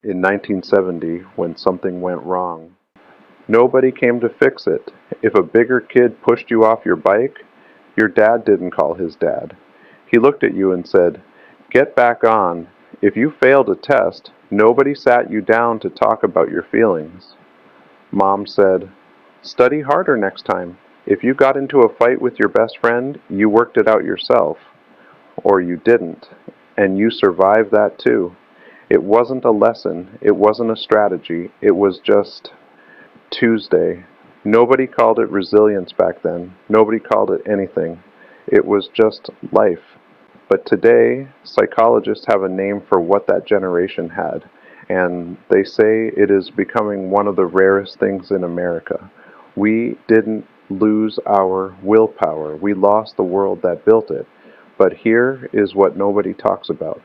in 1970 when something went wrong. Nobody came to fix it. If a bigger kid pushed you off your bike, your dad didn't call his dad. He looked at you and said, "Get back on." If you failed a test, nobody sat you down to talk about your feelings. Mom said, "Study harder next time." If you got into a fight with your best friend, you worked it out yourself. Or you didn't, and you survived that too. It wasn't a lesson, it wasn't a strategy, it was just Tuesday. Nobody called it resilience back then. Nobody called it anything. It was just life. But today, psychologists have a name for what that generation had, and they say it is becoming one of the rarest things in America. We didn't lose our willpower. We lost the world that built it. But here is what nobody talks about.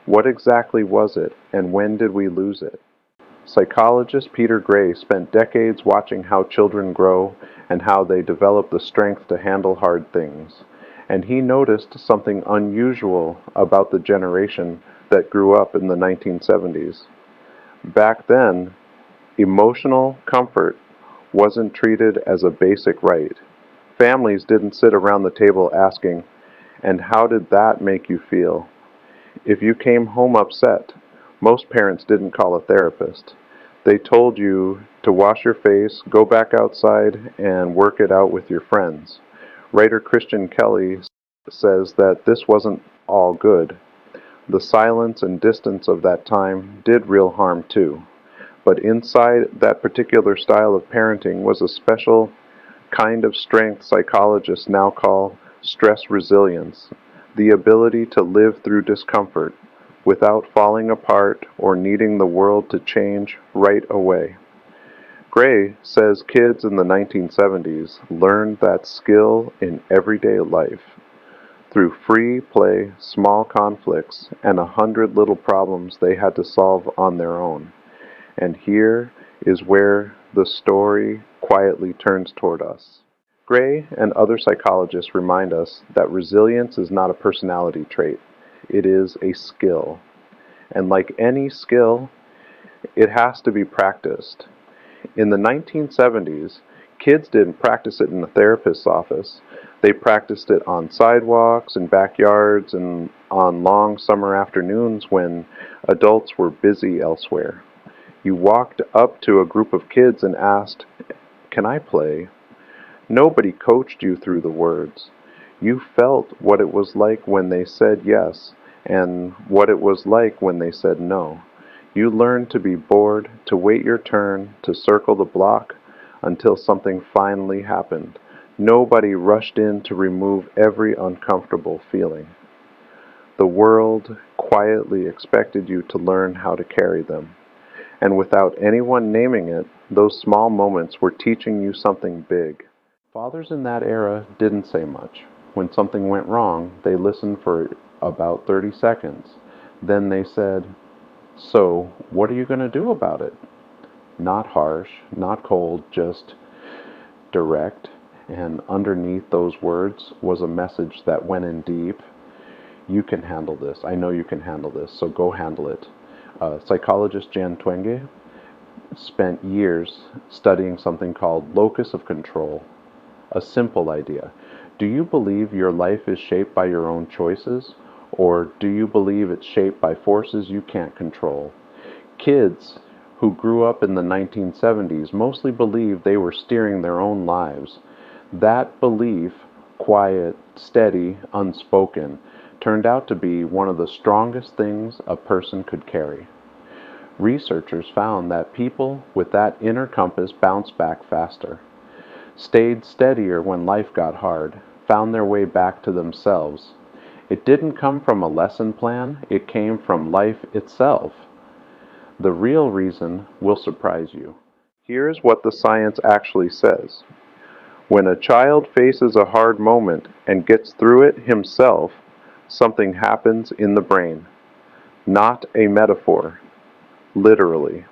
What exactly was it, and when did we lose it? Psychologist Peter Gray spent decades watching how children grow and how they develop the strength to handle hard things. And he noticed something unusual about the generation that grew up in the 1970s. Back then, emotional comfort wasn't treated as a basic right. Families didn't sit around the table asking, "And how did that make you feel?" If you came home upset, most parents didn't call a therapist. They told you to wash your face, go back outside, and work it out with your friends. Writer Christian Kelly says that this wasn't all good. The silence and distance of that time did real harm too. But inside that particular style of parenting was a special kind of strength psychologists now call stress resilience, the ability to live through discomfort without falling apart or needing the world to change right away. Gray says kids in the 1970s learned that skill in everyday life through free play, small conflicts, and 100 little problems they had to solve on their own. And here is where the story quietly turns toward us. Gray and other psychologists remind us that resilience is not a personality trait. It is a skill. And like any skill, it has to be practiced. In the 1970s, kids didn't practice it in the therapist's office. They practiced it on sidewalks and backyards and on long summer afternoons when adults were busy elsewhere. You walked up to a group of kids and asked, "Can I play?" Nobody coached you through the words. You felt what it was like when they said yes and what it was like when they said no. You learned to be bored, to wait your turn, to circle the block until something finally happened. Nobody rushed in to remove every uncomfortable feeling. The world quietly expected you to learn how to carry them. And without anyone naming it, those small moments were teaching you something big. Fathers in that era didn't say much. When something went wrong, they listened for about 30 seconds. Then they said, "So, what are you going to do about it?" Not harsh, not cold, just direct. And underneath those words was a message that went in deep. You can handle this. I know you can handle this, so go handle it. Psychologist Jan Twenge spent years studying something called locus of control. A simple idea. Do you believe your life is shaped by your own choices, or do you believe it's shaped by forces you can't control? Kids who grew up in the 1970s mostly believed they were steering their own lives. That belief, quiet, steady, unspoken, turned out to be one of the strongest things a person could carry. Researchers found that people with that inner compass bounced back faster, stayed steadier when life got hard, found their way back to themselves. It didn't come from a lesson plan, it came from life itself. The real reason will surprise you. Here's what the science actually says. When a child faces a hard moment and gets through it himself, something happens in the brain. Not a metaphor. Literally.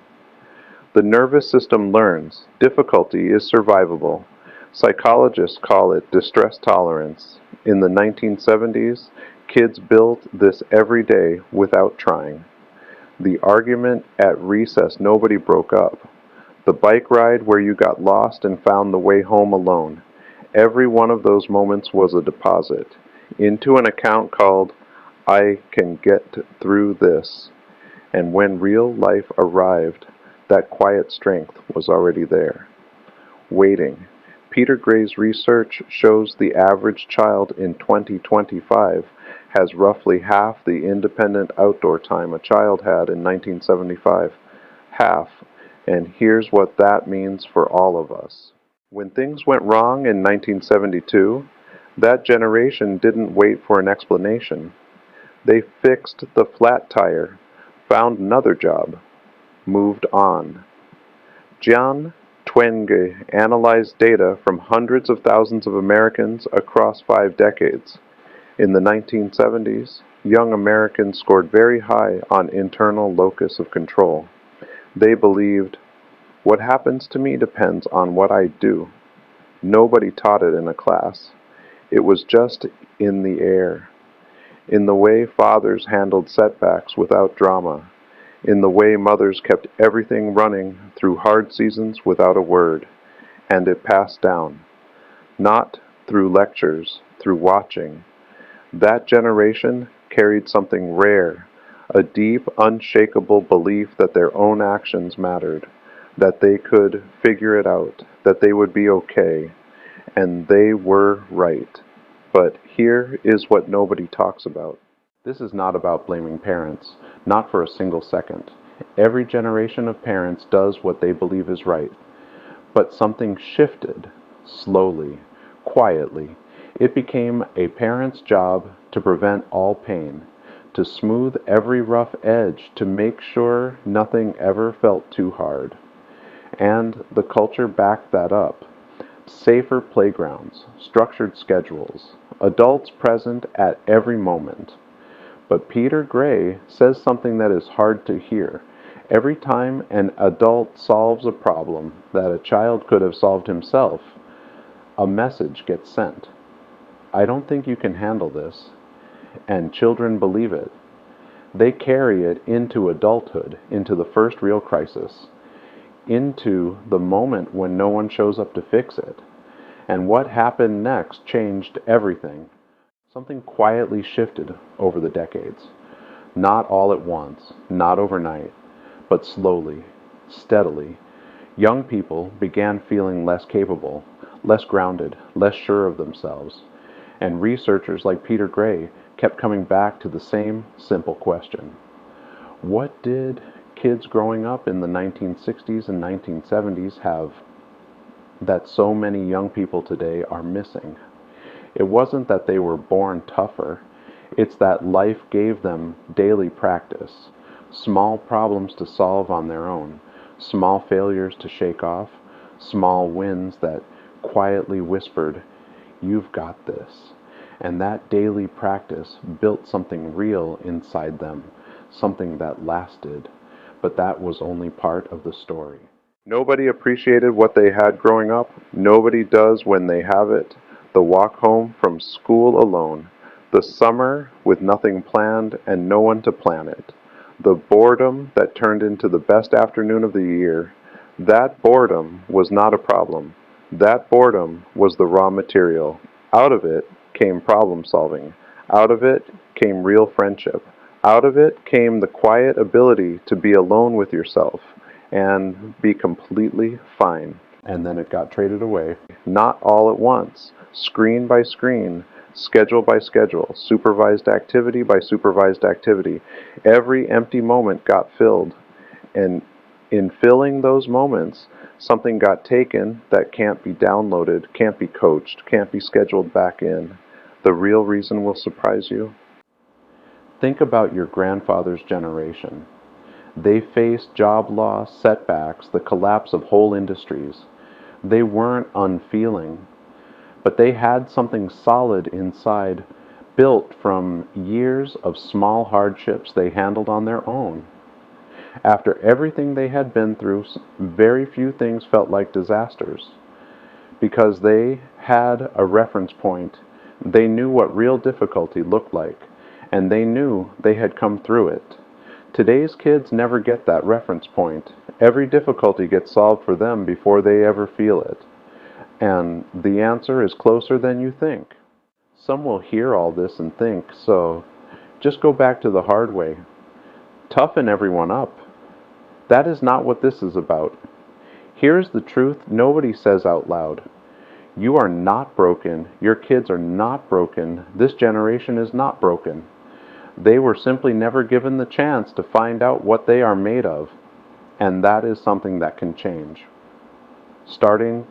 The nervous system learns. Difficulty is survivable. Psychologists call it distress tolerance. In the 1970s, kids built this every day without trying. The argument at recess nobody broke up. The bike ride where you got lost and found the way home alone. Every one of those moments was a deposit into an account called I Can Get Through This. And when real life arrived, that quiet strength was already there, waiting. Peter Gray's research shows the average child in 2025 has roughly half the independent outdoor time a child had in 1975. Half. And here's what that means for all of us. When things went wrong in 1972, that generation didn't wait for an explanation. They fixed the flat tire, found another job, moved on. Jian Twenge analyzed data from hundreds of thousands of Americans across 5 decades. In the 1970s, young Americans scored very high on internal locus of control. They believed, what happens to me depends on what I do. Nobody taught it in a class. It was just in the air. In the way fathers handled setbacks without drama. In the way mothers kept everything running through hard seasons without a word. And it passed down. Not through lectures, through watching. That generation carried something rare, a deep, unshakable belief that their own actions mattered, that they could figure it out, that they would be okay, and they were right. But here is what nobody talks about. This is not about blaming parents, not for a single second. Every generation of parents does what they believe is right. But something shifted, slowly, quietly. It became a parent's job to prevent all pain, to smooth every rough edge, to make sure nothing ever felt too hard. And the culture backed that up. Safer playgrounds, structured schedules, adults present at every moment. But Peter Gray says something that is hard to hear. Every time an adult solves a problem that a child could have solved himself, a message gets sent. I don't think you can handle this. And children believe it. They carry it into adulthood, into the first real crisis, into the moment when no one shows up to fix it. And what happened next changed everything. Something quietly shifted over the decades. Not all at once, not overnight, but slowly, steadily. Young people began feeling less capable, less grounded, less sure of themselves. And researchers like Peter Gray kept coming back to the same simple question. What did kids growing up in the 1960s and 1970s have that so many young people today are missing? It wasn't that they were born tougher. It's that life gave them daily practice, small problems to solve on their own, small failures to shake off, small wins that quietly whispered, "You've got this." And that daily practice built something real inside them, something that lasted. But that was only part of the story. Nobody appreciated what they had growing up. Nobody does when they have it. The walk home from school alone. The summer with nothing planned and no one to plan it. The boredom that turned into the best afternoon of the year. That boredom was not a problem. That boredom was the raw material. Out of it came problem solving. Out of it came real friendship. Out of it came the quiet ability to be alone with yourself and be completely fine. And then it got traded away. Not all at once. Screen by screen, schedule by schedule, supervised activity by supervised activity. Every empty moment got filled. And in filling those moments, something got taken that can't be downloaded, can't be coached, can't be scheduled back in. The real reason will surprise you. Think about your grandfather's generation. They faced job loss, setbacks, the collapse of whole industries. They weren't unfeeling, but they had something solid inside, built from years of small hardships they handled on their own. After everything they had been through, very few things felt like disasters, because they had a reference point. They knew what real difficulty looked like, and they knew they had come through it. Today's kids never get that reference point. Every difficulty gets solved for them before they ever feel it. And the answer is closer than you think. Some will hear all this and think, so just go back to the hard way. Toughen everyone up. That is not what this is about. Here's the truth nobody says out loud. You are not broken. Your kids are not broken. This generation is not broken. They were simply never given the chance to find out what they are made of. And that is something that can change. Starting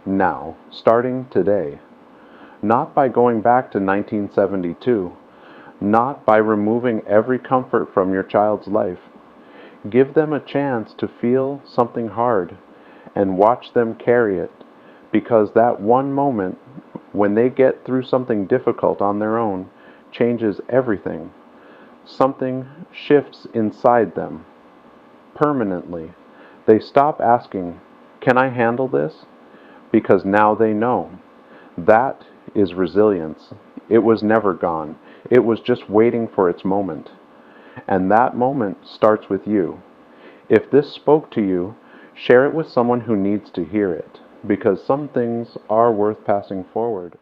now. Starting today. Not by going back to 1972. Not by removing every comfort from your child's life. Give them a chance to feel something hard and watch them carry it, because that one moment when they get through something difficult on their own changes everything. Something shifts inside them permanently. They stop asking, "Can I handle this?" because now they know. That is resilience. It was never gone. It was just waiting for its moment. And that moment starts with you. If this spoke to you, share it with someone who needs to hear it, because some things are worth passing forward.